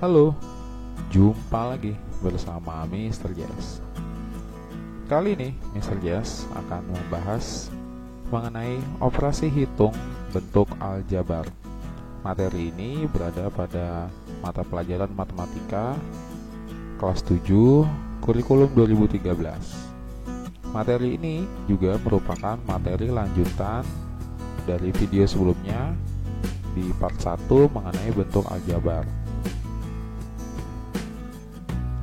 Halo, jumpa lagi bersama Mr. Jazz. Kali ini Mr. Jazz akan membahas mengenai operasi hitung bentuk aljabar. Materi ini berada pada mata pelajaran matematika kelas 7 kurikulum 2013. Materi ini juga merupakan materi lanjutan dari video sebelumnya di part 1 mengenai bentuk aljabar.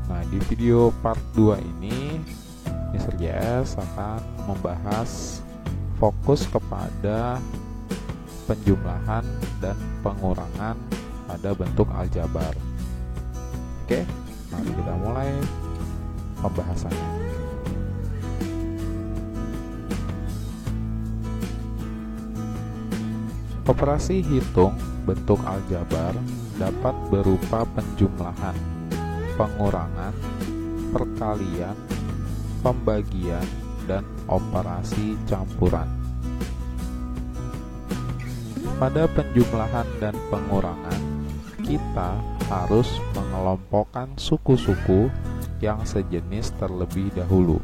Nah, di video part 2 ini Mr. Jazz akan membahas fokus kepada penjumlahan dan pengurangan pada bentuk aljabar. Oke, mari kita mulai pembahasannya. Operasi hitung bentuk aljabar dapat berupa penjumlahan, pengurangan, perkalian, pembagian, dan operasi campuran. Pada penjumlahan dan pengurangan, kita harus mengelompokkan suku-suku yang sejenis terlebih dahulu.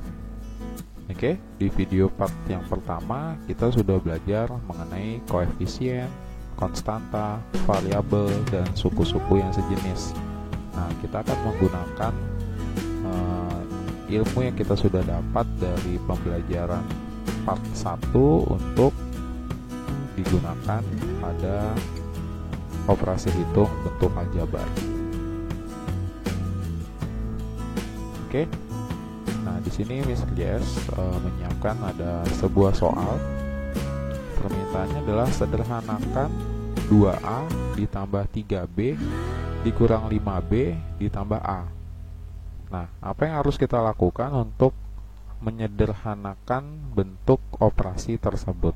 Oke, di video part yang pertama kita sudah belajar mengenai koefisien, konstanta, variabel, dan suku-suku yang sejenis. Nah, kita akan menggunakan ilmu yang kita sudah dapat dari pembelajaran part 1 untuk digunakan pada operasi hitung bentuk aljabar. Oke. Nah, di sini Mr. Jazz menyiapkan ada sebuah soal. Permintaannya adalah sederhanakan 2A ditambah 3B dikurang 5B ditambah A. Nah, apa yang harus kita lakukan untuk menyederhanakan bentuk operasi tersebut?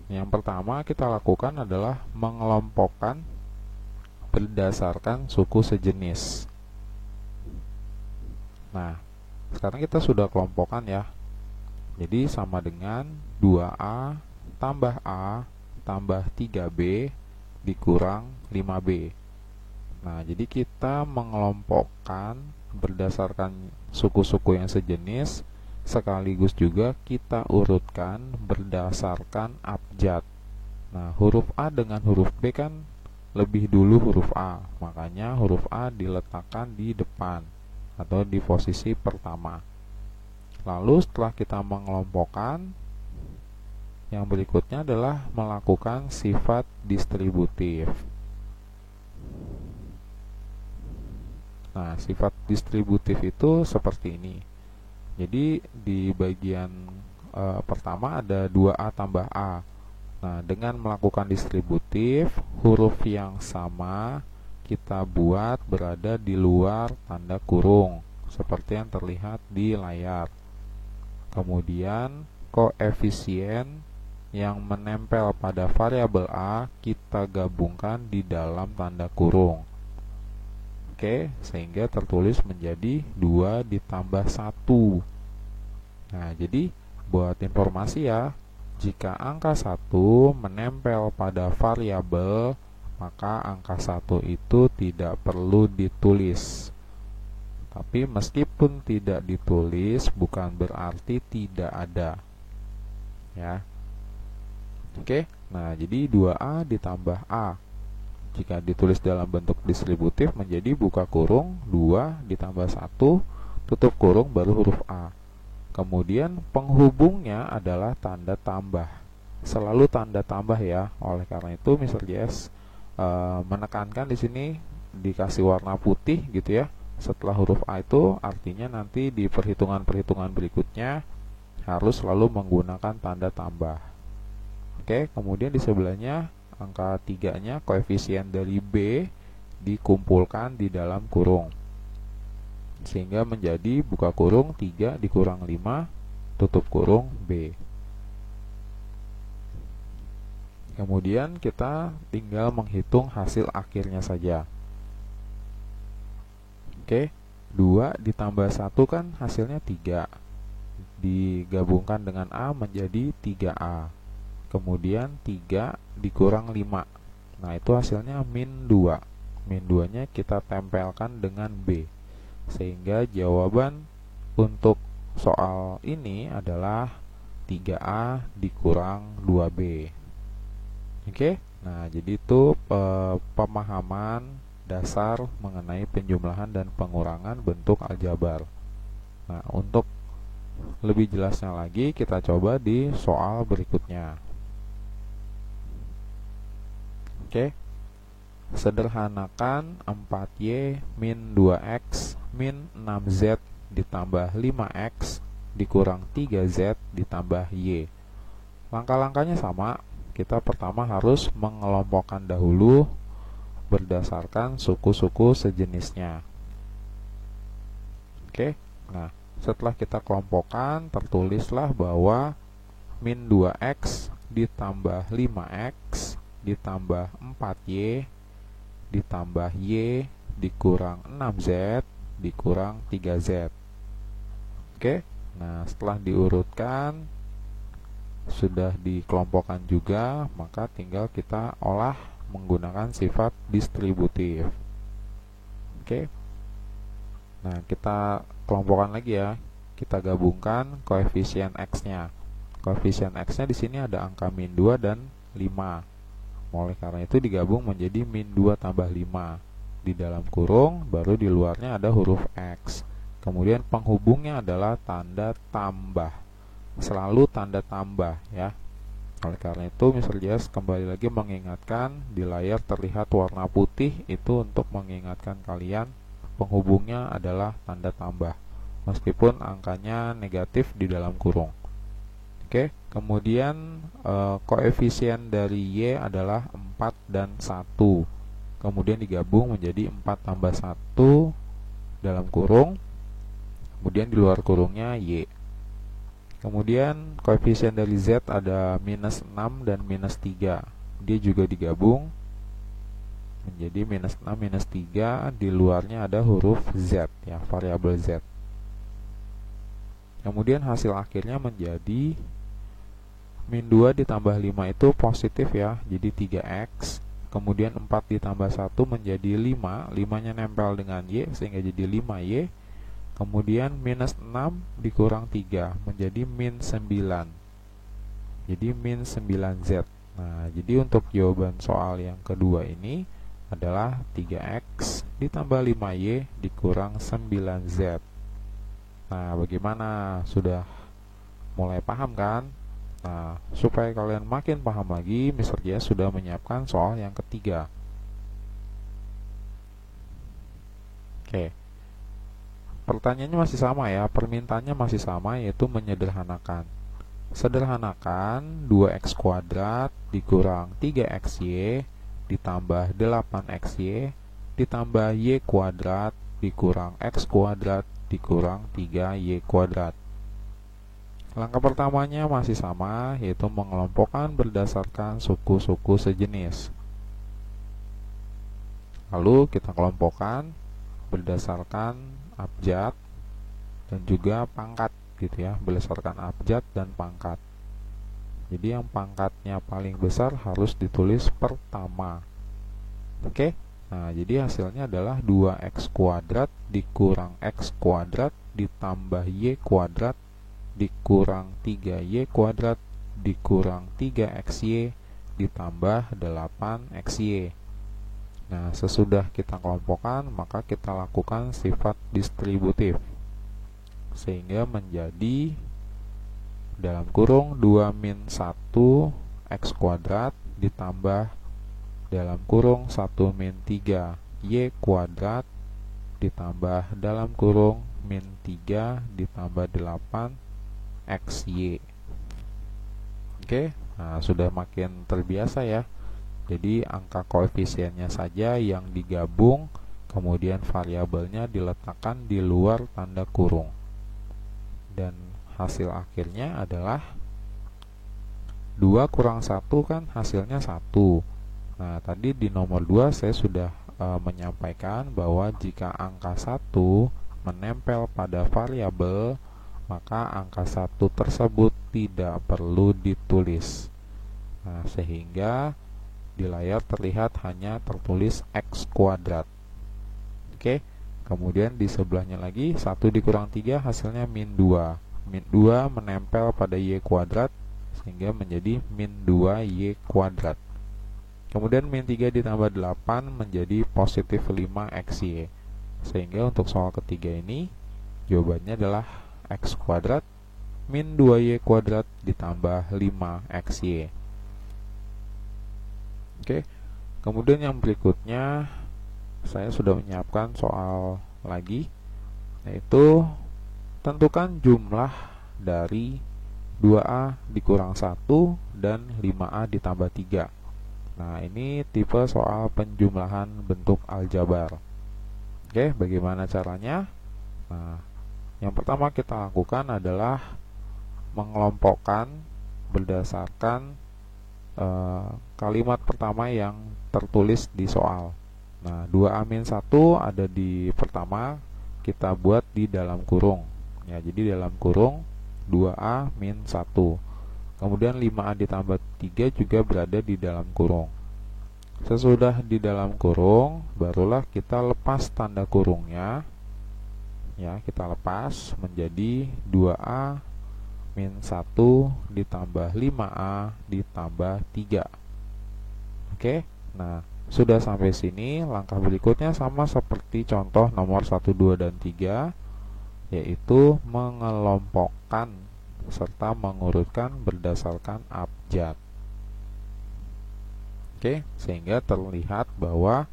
Yang pertama kita lakukan adalah mengelompokkan berdasarkan suku sejenis. Nah, sekarang kita sudah kelompokkan ya. Jadi sama dengan 2A tambah A tambah 3B dikurang 5B. Nah, jadi kita mengelompokkan berdasarkan suku-suku yang sejenis, sekaligus juga kita urutkan berdasarkan abjad. Nah, huruf A dengan huruf B kan lebih dulu huruf A, makanya huruf A diletakkan di depan atau di posisi pertama. Lalu setelah kita mengelompokkan, yang berikutnya adalah melakukan sifat distributif. Nah, sifat distributif itu seperti ini. Jadi di bagian pertama ada 2A tambah A. Nah, dengan melakukan distributif, huruf yang sama kita buat berada di luar tanda kurung, seperti yang terlihat di layar. Kemudian, koefisien yang menempel pada variabel A kita gabungkan di dalam tanda kurung. Oke, sehingga tertulis menjadi 2 ditambah 1. Nah, jadi buat informasi ya, jika angka 1 menempel pada variabel, maka angka 1 itu tidak perlu ditulis. Tapi meskipun tidak ditulis, bukan berarti tidak ada. Ya. Oke, nah jadi 2A ditambah A. Jika ditulis dalam bentuk distributif menjadi buka kurung 2 ditambah 1 tutup kurung baru huruf A. Kemudian penghubungnya adalah tanda tambah. Selalu tanda tambah ya. Oleh karena itu Mr. Jazz menekankan di sini dikasih warna putih gitu ya. Setelah huruf A itu artinya nanti di perhitungan-perhitungan berikutnya harus selalu menggunakan tanda tambah. Oke, kemudian di sebelahnya angka 3-nya koefisien dari B dikumpulkan di dalam kurung, sehingga menjadi buka kurung 3 dikurang 5 tutup kurung B. Kemudian kita tinggal menghitung hasil akhirnya saja. Oke, 2 ditambah 1 kan hasilnya 3. Digabungkan dengan A menjadi 3A. Kemudian 3 dikurang 5. Nah, itu hasilnya min 2. min 2 nya kita tempelkan dengan B, sehingga jawaban untuk soal ini adalah 3A dikurang 2B. Oke, nah jadi itu pemahaman dasar mengenai penjumlahan dan pengurangan bentuk aljabar. Nah, untuk lebih jelasnya lagi kita coba di soal berikutnya. Oke, sederhanakan 4Y min 2X min 6Z ditambah 5X dikurang 3Z ditambah Y. Langkah-langkahnya sama. Kita pertama harus mengelompokkan dahulu berdasarkan suku-suku sejenisnya. Oke, nah setelah kita kelompokkan, tertulislah bahwa min 2X ditambah 5X ditambah 4Y ditambah Y dikurang 6Z dikurang 3Z. Oke, nah setelah diurutkan, sudah dikelompokkan juga, maka tinggal kita olah menggunakan sifat distributif. Oke. Nah, kita kelompokkan lagi ya. Kita gabungkan koefisien X-nya. Koefisien X-nya di sini ada angka min 2 dan 5. Oleh karena itu digabung menjadi min 2 tambah 5. Di dalam kurung, baru di luarnya ada huruf X. Kemudian penghubungnya adalah tanda tambah. Selalu tanda tambah ya. Oleh karena itu Mr. Jas kembali lagi mengingatkan, di layar terlihat warna putih, itu untuk mengingatkan kalian penghubungnya adalah tanda tambah meskipun angkanya negatif di dalam kurung. Oke, kemudian koefisien dari Y adalah 4 dan 1. Kemudian digabung menjadi 4 tambah 1 dalam kurung. Kemudian di luar kurungnya Y. Kemudian koefisien dari Z ada minus 6 dan minus 3. Dia juga digabung menjadi minus 6 minus 3. Di luarnya ada huruf Z ya, variabel Z. Kemudian hasil akhirnya menjadi min 2 ditambah 5 itu positif ya, jadi 3X. Kemudian 4 ditambah 1 menjadi 5. 5-nya nempel dengan Y sehingga jadi 5Y. Kemudian minus 6 dikurang 3 menjadi min 9. Jadi min 9Z. Nah, jadi untuk jawaban soal yang kedua ini adalah 3X ditambah 5Y dikurang 9Z. Nah, bagaimana? Sudah mulai paham kan? Nah, supaya kalian makin paham lagi, Mr. J sudah menyiapkan soal yang ketiga. Oke. Pertanyaannya masih sama ya, permintaannya masih sama, yaitu menyederhanakan. Sederhanakan 2x kuadrat dikurang 3xy ditambah 8xy ditambah y kuadrat dikurang x kuadrat dikurang 3y kuadrat. Langkah pertamanya masih sama, yaitu mengelompokkan berdasarkan suku-suku sejenis. Lalu kita kelompokkan berdasarkan abjad dan juga pangkat gitu ya, berdasarkan abjad dan pangkat. Jadi yang pangkatnya paling besar harus ditulis pertama. Oke. Nah, jadi hasilnya adalah 2x kuadrat dikurang x kuadrat ditambah y kuadrat dikurang 3y kuadrat dikurang 3xy ditambah 8xy. Nah, sesudah kita kelompokkan, maka kita lakukan sifat distributif, sehingga menjadi dalam kurung 2 min 1 x kuadrat ditambah dalam kurung 1 min 3 y kuadrat ditambah dalam kurung min 3 ditambah 8 xy. Oke, nah sudah makin terbiasa ya. Jadi angka koefisiennya saja yang digabung, kemudian variabelnya diletakkan di luar tanda kurung. Dan hasil akhirnya adalah 2 kurang 1 kan hasilnya 1. Nah, tadi di nomor 2 saya sudah menyampaikan bahwa jika angka 1 menempel pada variabel, maka angka 1 tersebut tidak perlu ditulis. Nah, sehingga di layar terlihat hanya tertulis X kuadrat. Oke, kemudian di sebelahnya lagi 1 dikurang 3 hasilnya min 2. Min 2 menempel pada Y kuadrat sehingga menjadi min 2Y kuadrat. Kemudian min 3 ditambah 8 menjadi positif 5XY. Sehingga untuk soal ketiga ini jawabannya adalah X kuadrat min 2Y kuadrat ditambah 5XY. Oke, kemudian yang berikutnya saya sudah menyiapkan soal lagi, yaitu tentukan jumlah dari 2A dikurang 1 dan 5A ditambah 3. Nah, ini tipe soal penjumlahan bentuk aljabar. Oke, bagaimana caranya? Nah, yang pertama kita lakukan adalah mengelompokkan berdasarkan kalimat pertama yang tertulis di soal. Nah, 2A-1 ada di pertama, kita buat di dalam kurung. Ya, jadi dalam kurung 2A-1. Kemudian 5A ditambah 3 juga berada di dalam kurung. Sesudah di dalam kurung, barulah kita lepas tanda kurungnya. Ya, kita lepas menjadi 2A-1 ditambah 5A ditambah 3. Oke, nah sudah sampai sini. Langkah berikutnya sama seperti contoh nomor 1, 2, dan 3, yaitu mengelompokkan serta mengurutkan berdasarkan abjad. Oke, sehingga terlihat bahwa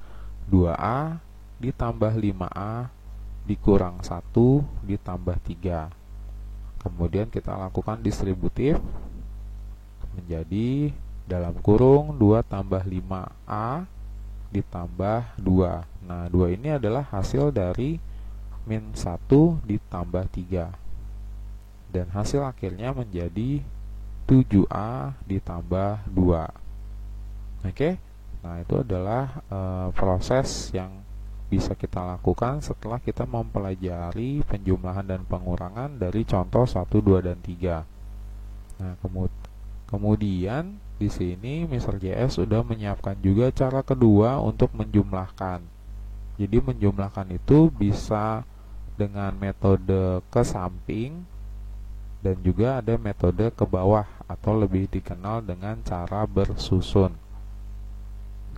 2A ditambah 5A dikurang 1 ditambah 3. Kemudian kita lakukan distributif menjadi dalam kurung 2 tambah 5A ditambah 2. Nah, 2 ini adalah hasil dari min 1 ditambah 3. Dan hasil akhirnya menjadi 7A ditambah 2. Oke, nah itu adalah proses yang bisa kita lakukan setelah kita mempelajari penjumlahan dan pengurangan dari contoh 1, 2, dan 3. Nah, kemudian di sini Mr. JS sudah menyiapkan juga cara kedua untuk menjumlahkan. Jadi menjumlahkan itu bisa dengan metode ke samping dan juga ada metode ke bawah atau lebih dikenal dengan cara bersusun.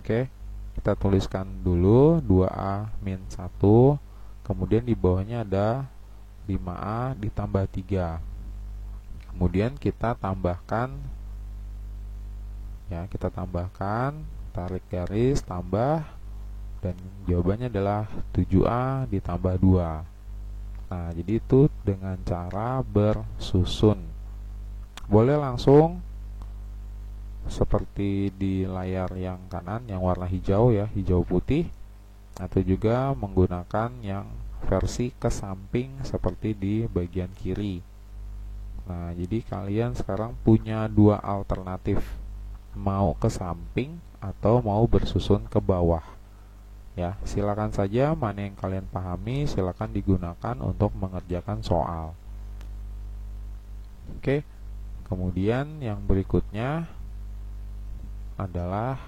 Oke, kita tuliskan dulu 2A-1, kemudian di bawahnya ada 5A ditambah 3. Kemudian kita tambahkan, ya, kita tambahkan, tarik garis, tambah, dan jawabannya adalah 7A ditambah 2. Nah, jadi itu dengan cara bersusun. Boleh langsung seperti di layar yang kanan yang warna hijau, ya, hijau putih, atau juga menggunakan yang versi ke samping seperti di bagian kiri. Nah, jadi kalian sekarang punya dua alternatif, mau ke samping atau mau bersusun ke bawah. Ya, silakan saja mana yang kalian pahami, silakan digunakan untuk mengerjakan soal. Oke, kemudian yang berikutnya adalah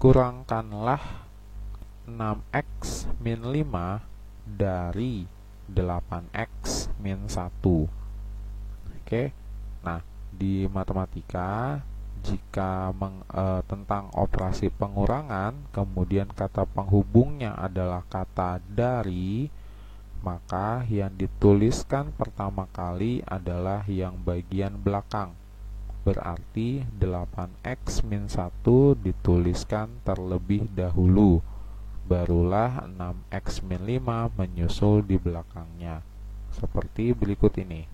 kurangkanlah 6x min 5 dari 8x min 1. Oke, nah di matematika jika tentang operasi pengurangan kemudian kata penghubungnya adalah kata dari, maka yang dituliskan pertama kali adalah yang bagian belakang. Berarti 8x min 1 dituliskan terlebih dahulu, barulah 6x min 5 menyusul di belakangnya, seperti berikut ini.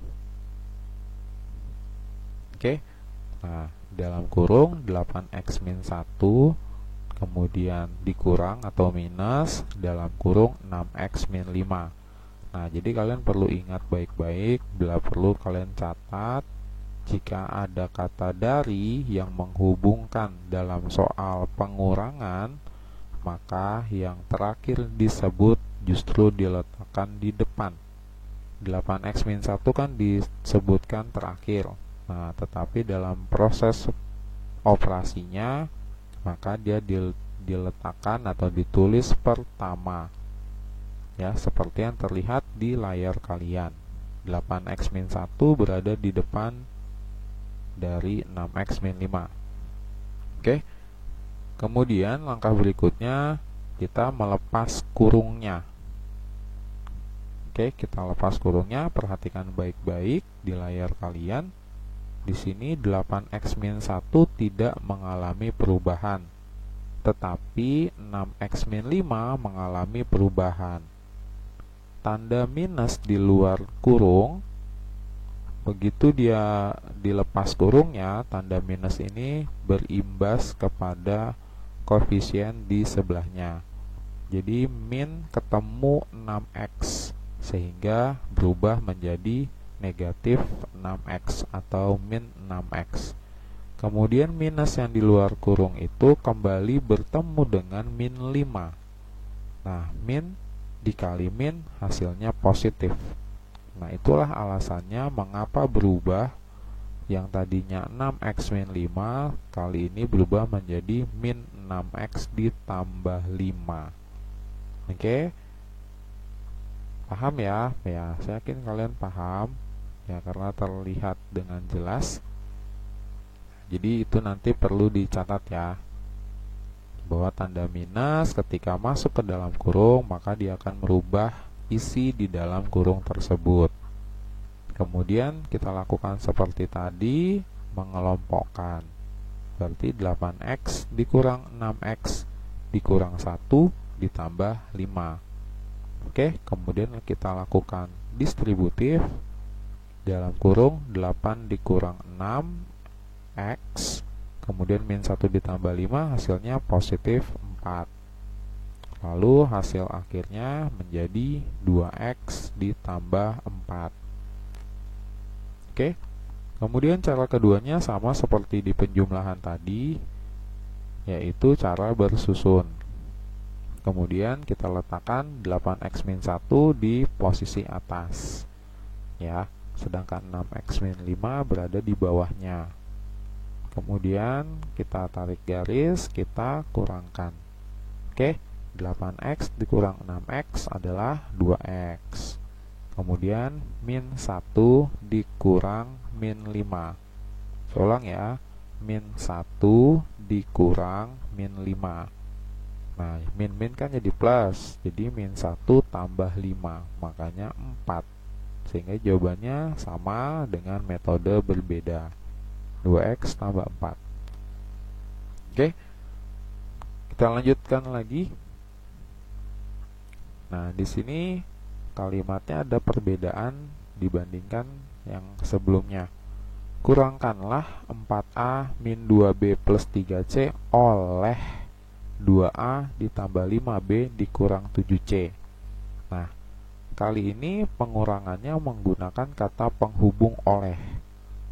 Oke, nah dalam kurung 8x min 1, kemudian dikurang atau minus dalam kurung 6x min 5. Nah, jadi kalian perlu ingat baik-baik, bila perlu kalian catat, jika ada kata dari yang menghubungkan dalam soal pengurangan, maka yang terakhir disebut justru diletakkan di depan. 8x min 1 kan disebutkan terakhir. Nah, tetapi dalam proses operasinya maka dia diletakkan atau ditulis pertama, ya, seperti yang terlihat di layar kalian. 8x-1 berada di depan dari 6x-5. Oke. Kemudian langkah berikutnya kita melepas kurungnya. Oke, kita lepas kurungnya. Perhatikan baik-baik di layar kalian. Di sini 8x-1 tidak mengalami perubahan, tetapi 6x-5 mengalami perubahan. Tanda minus di luar kurung, begitu dia dilepas kurungnya, tanda minus ini berimbas kepada koefisien di sebelahnya. Jadi min ketemu 6x, sehingga berubah menjadi negatif 6x atau min 6x. Kemudian minus yang di luar kurung itu kembali bertemu dengan min 5. Nah, min dikali min hasilnya positif. Nah, itulah alasannya mengapa berubah yang tadinya 6x-5 kali ini berubah menjadi min 6x ditambah 5. Oke. Paham ya? Ya, saya yakin kalian paham ya, karena terlihat dengan jelas. Jadi itu nanti perlu dicatat ya, bahwa tanda minus ketika masuk ke dalam kurung maka dia akan merubah isi di dalam kurung tersebut. Kemudian kita lakukan seperti tadi, mengelompokkan. Berarti 8x dikurang 6x dikurang 1 ditambah 5. Oke, kemudian kita lakukan distributif. Dalam kurung 8 dikurang 6x, kemudian min 1 ditambah 5 hasilnya positif 4. Lalu hasil akhirnya menjadi 2x ditambah 4. Oke. Kemudian cara keduanya sama seperti di penjumlahan tadi, yaitu cara bersusun. Kemudian kita letakkan 8x-1 di posisi atas, ya, sedangkan 6x-5 berada di bawahnya. Kemudian kita tarik garis, kita kurangkan. Oke, 8x dikurang 6x adalah 2x. Kemudian min 1 dikurang min 5. Saya ulang ya, min 1 dikurang min 5. Nah, min kan jadi plus, jadi min 1 tambah 5, makanya 4. Sehingga jawabannya sama dengan metode berbeda, 2x tambah 4. Oke, kita lanjutkan lagi. Nah, di sini kalimatnya ada perbedaan dibandingkan yang sebelumnya. Kurangkanlah 4a min 2b plus 3c oleh 2a ditambah 5b dikurang 7c. Nah, kali ini pengurangannya menggunakan kata penghubung oleh.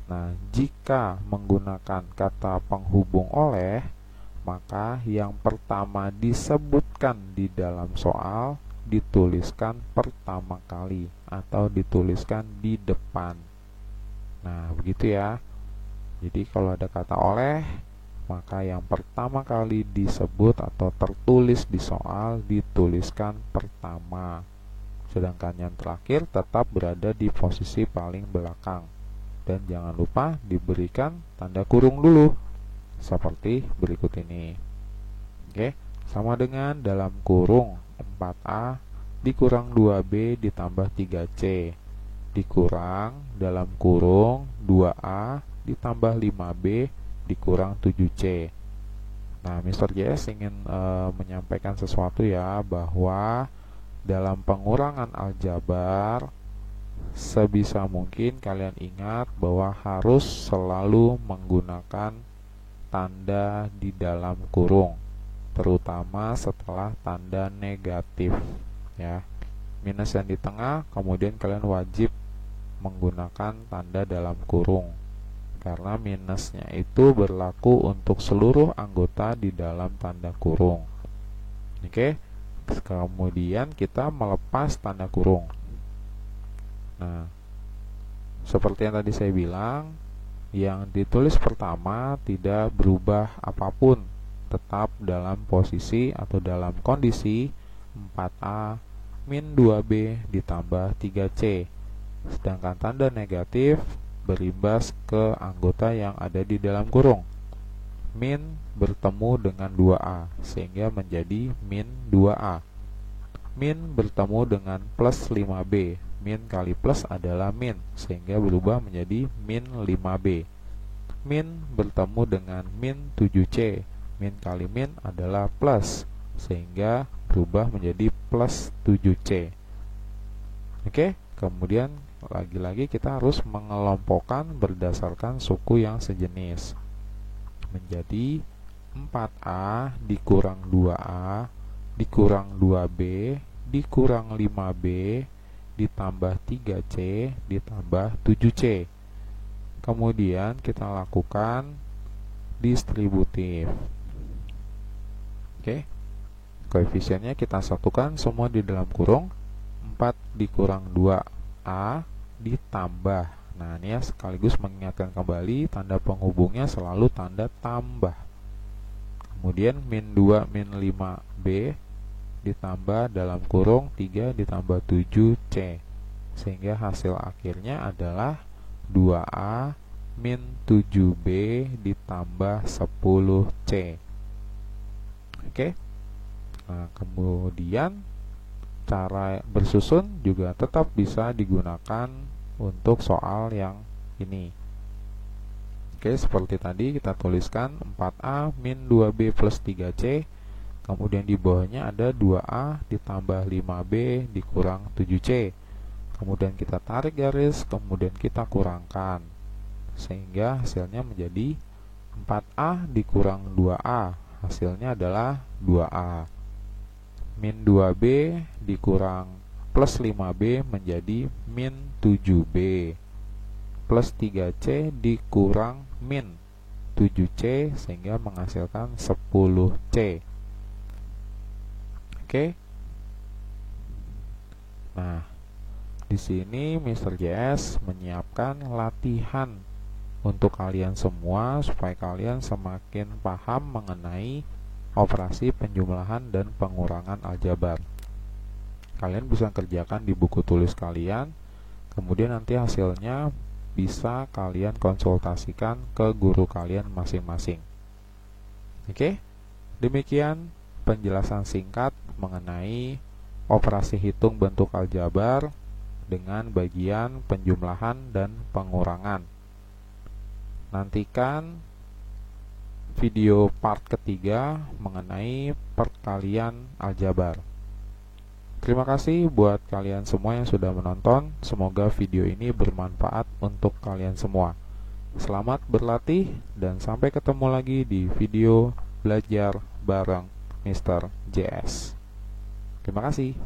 Nah, jika menggunakan kata penghubung oleh, maka yang pertama disebutkan di dalam soal dituliskan pertama kali atau dituliskan di depan. Nah, begitu ya. Jadi kalau ada kata oleh, maka yang pertama kali disebut atau tertulis di soal dituliskan pertama. Sedangkan yang terakhir tetap berada di posisi paling belakang. Dan jangan lupa diberikan tanda kurung dulu, seperti berikut ini. Oke, sama dengan dalam kurung 4a dikurang 2b ditambah 3c dikurang dalam kurung 2a ditambah 5b dikurang 7c. Nah, Mr. JS ingin menyampaikan sesuatu ya, bahwa dalam pengurangan aljabar sebisa mungkin kalian ingat bahwa harus selalu menggunakan tanda di dalam kurung, terutama setelah tanda negatif ya. Minus yang di tengah, kemudian kalian wajib menggunakan tanda dalam kurung, karena minusnya itu berlaku untuk seluruh anggota di dalam tanda kurung. Oke, kemudian kita melepas tanda kurung. Nah, seperti yang tadi saya bilang, Yang ditulis pertama tidak berubah apapun, tetap dalam posisi atau dalam kondisi 4A min 2B ditambah 3C. Sedangkan tanda negatif berimbas ke anggota yang ada di dalam kurung. Min bertemu dengan 2A sehingga menjadi min 2A. Min bertemu dengan plus 5B. Min kali plus adalah min sehingga berubah menjadi min 5B. Min bertemu dengan min 7C. Min kali min adalah plus sehingga berubah menjadi plus 7C. Oke, kemudian lagi-lagi kita harus mengelompokkan berdasarkan suku yang sejenis. Menjadi 4A dikurang 2A dikurang 2B dikurang 5B ditambah 3C ditambah 7C. Kemudian kita lakukan distributif. Oke, koefisiennya kita satukan semua di dalam kurung. 4 dikurang 2A ditambah. Nah, ini ya sekaligus mengingatkan kembali tanda penghubungnya selalu tanda tambah. Kemudian min 2 min 5B ditambah dalam kurung 3 ditambah 7C. Sehingga hasil akhirnya adalah 2A min 7B ditambah 10C. Oke. Nah, kemudian cara bersusun juga tetap bisa digunakan untuk soal yang ini. Oke, seperti tadi kita tuliskan 4A min 2B plus 3C. Kemudian di bawahnya ada 2A ditambah 5B dikurang 7C. Kemudian kita tarik garis, kemudian kita kurangkan. Sehingga hasilnya menjadi 4A dikurang 2A. Hasilnya adalah 2A. Min 2B dikurang plus 5B menjadi min 7B. Plus 3C dikurang min 7C sehingga menghasilkan 10C. Oke. Nah, di sini Mr. JS menyiapkan latihan untuk kalian semua supaya kalian semakin paham mengenai operasi penjumlahan dan pengurangan aljabar. Kalian bisa kerjakan di buku tulis kalian, kemudian nanti hasilnya bisa kalian konsultasikan ke guru kalian masing-masing. Oke, demikian penjelasan singkat mengenai operasi hitung bentuk aljabar dengan bagian penjumlahan dan pengurangan. Nantikan video part ketiga mengenai perkalian aljabar. Terima kasih buat kalian semua yang sudah menonton. Semoga video ini bermanfaat untuk kalian semua. Selamat berlatih dan sampai ketemu lagi di video belajar bareng Mr. JS. Terima kasih.